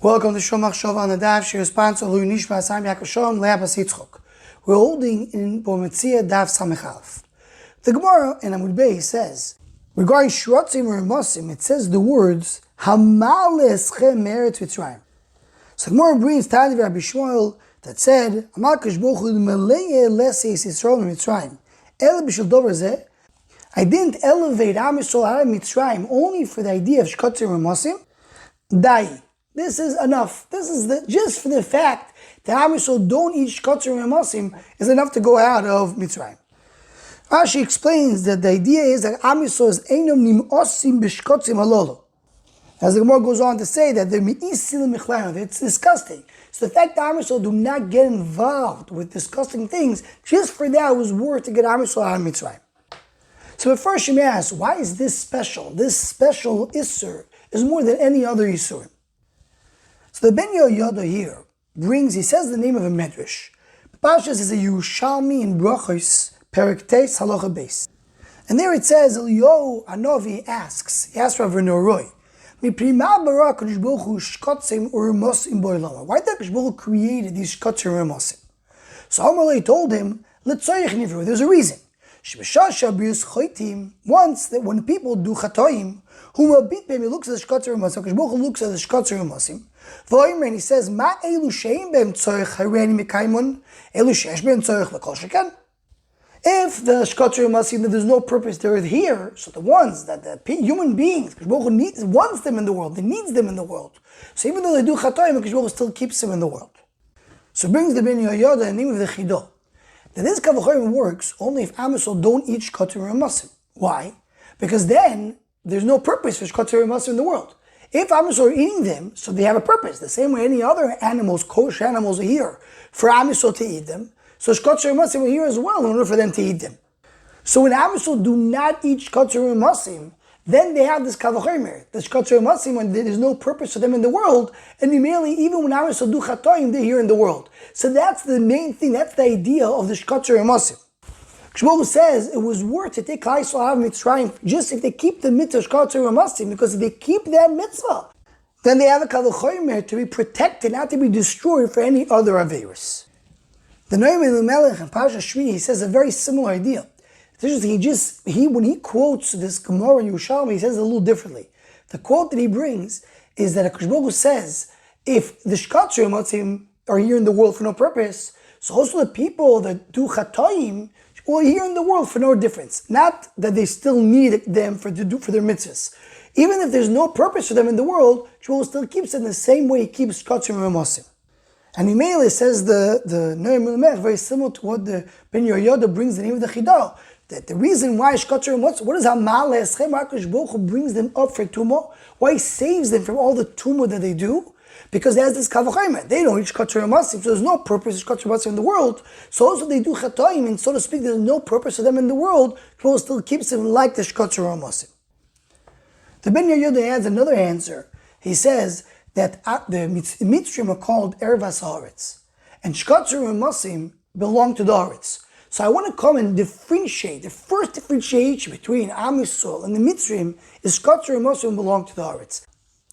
Welcome to Shomach Shov on the Daf. She responds to Lui Nishma Sam Yaakov Shalom Le'apas Yitzchok. We're holding in Metzia Daf Samech Aleph. The Gemara in Amud Bey says regarding Sheratzim or Mosim, it says the words Hamal Eschem Meretz Mitzrayim. So the Gemara brings Tani Rabbi Shmuel that said Amal Kadosh Baruch Hu Melei Leseis Yisrael Mitzrayim El B'Shel Dover Zeh. I didn't elevate Am Yisrael out of Mitzrayim only for the idea of Sheratzim or Mosim. Dai. This is enough. This is just for the fact that Am Yisrael don't eat shkatzim and masim is enough to go out of Mitzrayim. Rashi explains that the idea is that Am Yisrael is einom nim'osim b'shkatzim halolo. As the Gemara goes on to say that they're me'isil michlaim, it's disgusting. So the fact that Am Yisrael do not get involved with disgusting things, just for that it was worth to get Am Yisrael out of Mitzrayim. So at first you may ask, why is this special? This special Isser is more than any other Issurim. So the Ben Yoda here he says the name of a medrash. Pashas is a Yerushalmi in Brachos, Perek Tes Halacha Beis. And there it says, Eliyahu Hanavi asks Rav Noroi, why did Kadosh Baruch Hu created these shkatzim u'mosim? So Amalei told him, there's a reason. Once that when people do chatoim, he looks at the shkatzim u'mosim, Kadosh Baruch Hu looks at the shkatzim u'mosim, and he says, Ma elu she'im be'em tzorich hareni mekaymun, elu she'esh be'em tzorich l'kol sheken. If the shkatzim u'mosim, that there's no purpose, they're here, so the ones that the human beings, Kadosh Baruch Hu wants them in the world, he needs them in the world. So even though they do chatoim, Kadosh Baruch Hu still keeps them in the world. So it brings the Ben Yoda the name of the Chidah. That this kavachorim works only if Am Yisrael don't eat shkatzim u'mosim. Why? Because then there's no purpose for shkatzim u'mosim in the world. If Am Yisrael are eating them, so they have a purpose. The same way any other animals, kosher animals, are here for Am Yisrael to eat them. So shkatzim u'mosim are here as well in order for them to eat them. So when Am Yisrael do not eat shkatzim u'mosim, then they have this kavachomer, the shkatzim u'mosim, when there is no purpose for them in the world, and immediately even when Am Yisrael do chatoim, they're here in the world. So that's the main thing. That's the idea of the shkatzim u'mosim. Shmuel says it was worth to take Klal Yisrael out of Mitzrayim just if they keep the mitzvah shkatzim u'mosim, because if they keep that mitzvah, then they have a kavachomer to be protected, not to be destroyed for any other averis. The Noam Elimelech in Pasha Shvi, he says a very similar idea. It's interesting, when he quotes this Gemara in Yerushalmi, he says it a little differently. The quote that he brings is that Kadosh Baruch Hu says, if the shkatzim u'mosim are here in the world for no purpose, so also the people that do chatoim are here in the world for no difference. Not that they still need them for their mitzvahs. Even if there's no purpose for them in the world, Shmuel still keeps it in the same way he keeps shkatzim u'mosim. And Imeili says the Noam Elimelech very similar to what the Ben Yoda brings the name of the Chidah. That the reason why shkatzim u'mosim, what is Hamal Eschem, Kadosh Baruch Hu brings them up for tumah, why he saves them from all the tumah that they do, because there's this kavachomer. They don't eat shkatzim u'mosim, so there's no purpose for shkatzim u'mosim in the world. So also they do chatoim, and so to speak, there's no purpose for them in the world. Shmuel still keeps them like the shkatzim u'mosim. The Ben Yoda adds another answer. He says that the Mitzrim are called Ervas Haaretz, and shkatzim u'mosim belong to the Haaretz. So I want to come and differentiate. The first differentiation between Am Yisrael and the Mitzrim is shkatzim u'mosim belong to the Haaretz.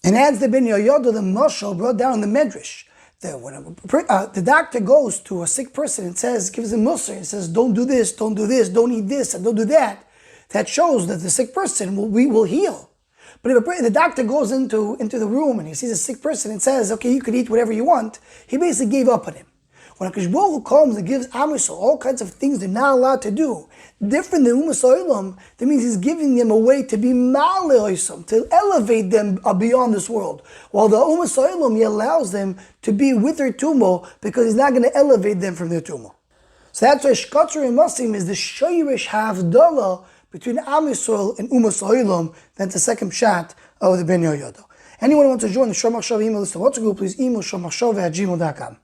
And adds the Ben Yoda, the Mashal brought down in the Medrash, that when the doctor goes to a sick person and gives him musar, and says, don't do this, don't eat this, and don't do that, that shows that the sick person will heal. But if the doctor goes into the room and he sees a sick person and says, okay, you can eat whatever you want, he basically gave up on him. When Kadosh Baruch Hu comes and gives Am Yisrael all kinds of things they're not allowed to do, different than Umas Olam, that means he's giving them a way to be Ma'ale Oisam, to elevate them beyond this world. While the Umas Olam, he allows them to be with their tumah because he's not going to elevate them from their tumah. So that's why shkatzim u'mosim is the shayrish havdalah between Am Yisrael and Umas Olam. That's the second shot of the Ben Yoda. Anyone who wants to join the Shomach Shov email list, what's a group, please email shomachshov@gmail.com.